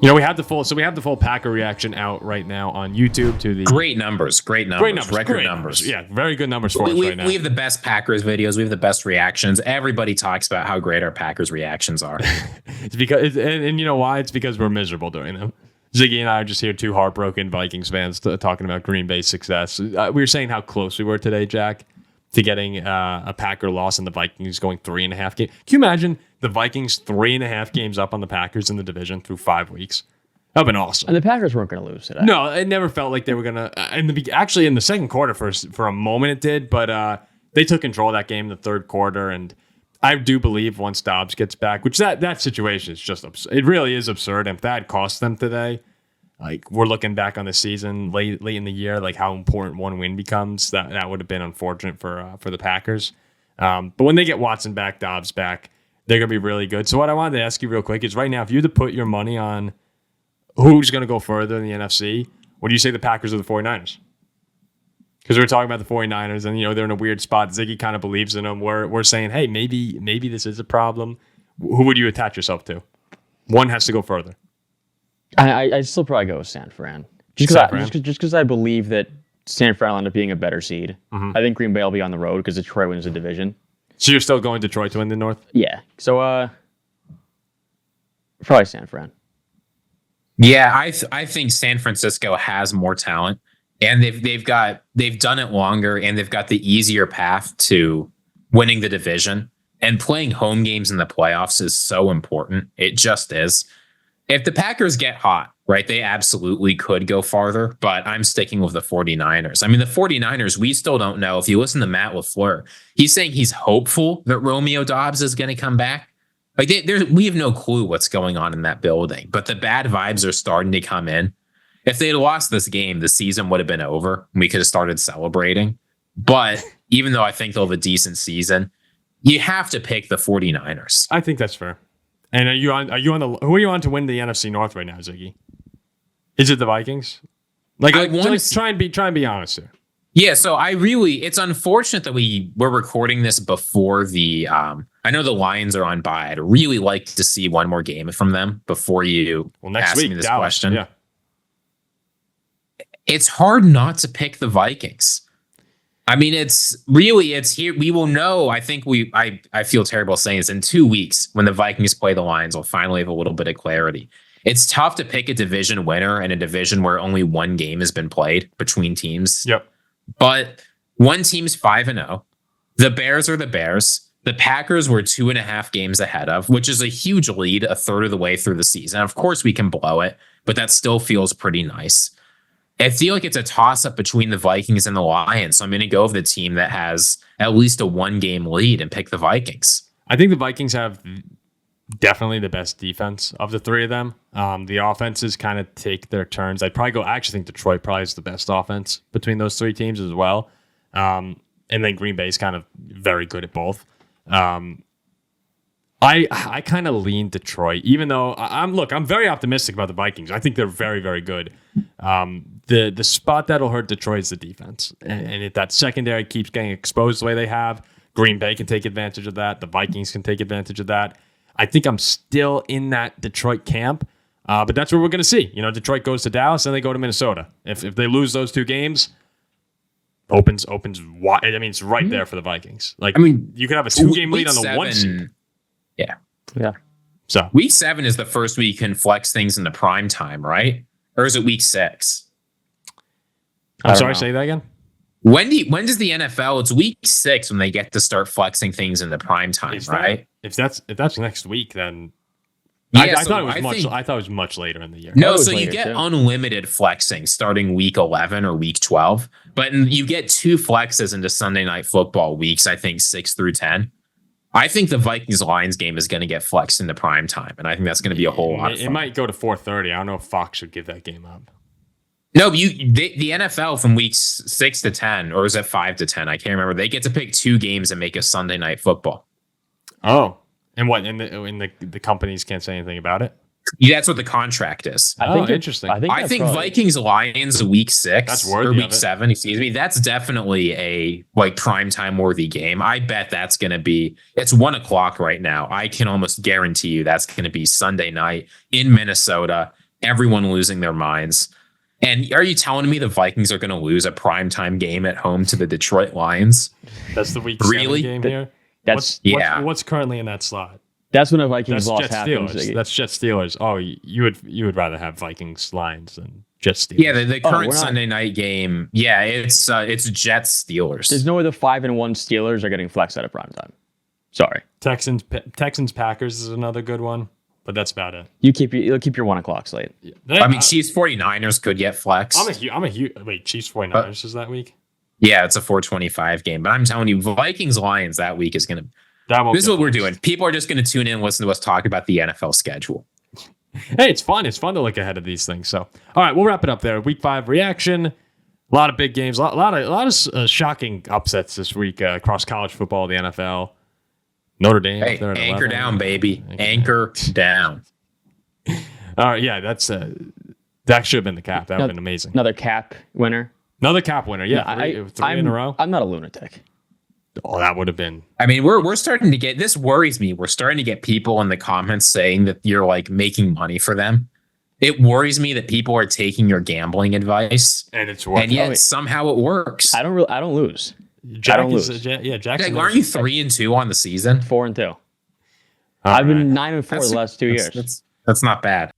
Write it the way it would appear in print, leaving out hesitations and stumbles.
We have the full Packer reaction out right now on YouTube to the great numbers, record numbers. Yeah, very good numbers for us right now. We have the best Packers videos. We have the best reactions. Everybody talks about how great our Packers reactions are. It's because, and you know why? It's because we're miserable doing them. Ziggy and I are just here, two heartbroken Vikings fans talking about Green Bay's success. We were saying how close we were today, Jack, to getting a Packer loss and the Vikings going 3.5 games. Can you imagine the Vikings 3.5 games up on the Packers in the division through 5 weeks? That would have been awesome. And the Packers weren't going to lose today. No, it never felt like they were going to. Actually, in the second quarter, for a moment it did, but they took control of that game in the third quarter. And I do believe once Dobbs gets back, which that situation is just absurd. It really is absurd. And if that had cost them today, like we're looking back on the season late in the year, like how important one win becomes, that would have been unfortunate for the Packers. But when they get Watson back, Dobbs back, they're going to be really good. So what I wanted to ask you real quick is right now, if you had to put your money on who's going to go further in the NFC, what do you say the Packers or the 49ers? Because we're talking about the 49ers and, they're in a weird spot. Ziggy kind of believes in them. We're saying, hey, maybe this is a problem. Who would you attach yourself to? One has to go further. I'd still probably go with San Fran. Just because I believe that San Fran will end up being a better seed. Mm-hmm. I think Green Bay will be on the road because Detroit wins the division. So you're still going Detroit to win the North? Yeah. So probably San Fran. Yeah, I think San Francisco has more talent, and they've done it longer, and they've got the easier path to winning the division. And playing home games in the playoffs is so important. It just is. If the Packers get hot, right, they absolutely could go farther, but I'm sticking with the 49ers. I mean, the 49ers, we still don't know. If you listen to Matt LaFleur, he's saying he's hopeful that Romeo Doubs is going to come back. Like we have no clue what's going on in that building, but the bad vibes are starting to come in. If they had lost this game, the season would have been over. We could have started celebrating. But even though I think they'll have a decent season, you have to pick the 49ers. I think that's fair. And who are you on to win the NFC North right now, Ziggy? Is it the Vikings? Try and be honest here. Yeah, so it's unfortunate that we're recording this before the I know the Lions are on bye. I'd really like to see one more game from them before you next ask week, me this Dallas, question. Yeah. It's hard not to pick the Vikings. I mean, it's here. We will know. I think I feel terrible saying this. In 2 weeks, when the Vikings play the Lions, we'll finally have a little bit of clarity. It's tough to pick a division winner in a division where only one game has been played between teams. Yep. But one team's 5-0. The Bears are the Bears. The Packers were 2.5 games ahead of, which is a huge lead a third of the way through the season. Of course, we can blow it, but that still feels pretty nice. I feel like it's a toss-up between the Vikings and the Lions. So I'm going to go with the team that has at least a 1-game lead and pick the Vikings. I think the Vikings have definitely the best defense of the three of them. The offenses kind of take their turns. I actually think Detroit probably is the best offense between those three teams as well. And then Green Bay is kind of very good at both. I kind of lean Detroit, even though I'm very optimistic about the Vikings. I think they're very, very good. The spot that'll hurt Detroit is the defense. And if that secondary keeps getting exposed the way they have, Green Bay can take advantage of that. The Vikings can take advantage of that. I think I'm still in that Detroit camp, but that's what we're going to see. Detroit goes to Dallas, and they go to Minnesota. If they lose those two games, opens wide. I mean, it's right there for the Vikings. You could have a 2-game lead on the 1 seed. Yeah. So week 7 is the first week you can flex things into prime time, right? Or is it week 6? I'm sorry, say that again. When does the NFL? It's week 6 when they get to start flexing things into prime time, right? If that's next week, then yeah, I thought it was much later in the year. No, so you get unlimited flexing starting week 11 or week 12, but you get 2 flexes into Sunday Night Football weeks. I think 6 through 10. I think the Vikings-Lions game is going to get flexed into prime time, and I think that's going to be a whole lot of fun. It might go to 4:30. I don't know if Fox should give that game up. No, the NFL from weeks 6 to 10, or is it 5 to 10? I can't remember. They get to pick 2 games and make a Sunday Night Football. Oh, and what? And the companies can't say anything about it? Yeah, that's what the contract is. I think interesting. I think Vikings Lions week 6 that's or week 7, excuse me. That's definitely a primetime worthy game. I bet that's going to be. It's 1:00 right now. I can almost guarantee you that's going to be Sunday night in Minnesota. everyone losing their minds. And are you telling me the Vikings are going to lose a primetime game at home to the Detroit Lions? That's the week Really? 7 game here. What's currently in that slot? That's when a Vikings loss happens. Steelers. That's Jets Steelers. Oh, you would rather have Vikings Lions than Jets Steelers. Yeah, the current Sunday night game. Yeah, it's Jets Steelers. There's no way the 5-1 Steelers are getting flexed out of primetime. Sorry. Texans Packers is another good one, but that's about it. You'll keep your 1 o'clock slate. Yeah. I mean, Chiefs 49ers could get flexed. I'm a huge wait. Chiefs 49ers is that week? Yeah, it's a 425 game. But I'm telling you, Vikings Lions that week is going to. This is what we're doing. People are just going to tune in and listen to us talk about the NFL schedule. Hey, it's fun. It's fun to look ahead of these things. So, all right, we'll wrap it up there. Week 5 reaction. A lot of big games. A lot of shocking upsets this week across college football, the NFL. Notre Dame. Hey, anchor down, baby. Anchor down. All right, yeah, that should have been the cap. That would have been amazing. Another cap winner. Another cap winner. Yeah, three in a row. I'm not a lunatic. Oh, that would have been. I mean, we're starting to get, this worries me. We're starting to get people in the comments saying that you're like making money for them. It worries me that people are taking your gambling advice, and it's working. And yet somehow it works. I don't lose. I don't lose. Jackson. Aren't you 3-2 on the season? 4-2. I've been 9-4 the last 2 years. That's not bad.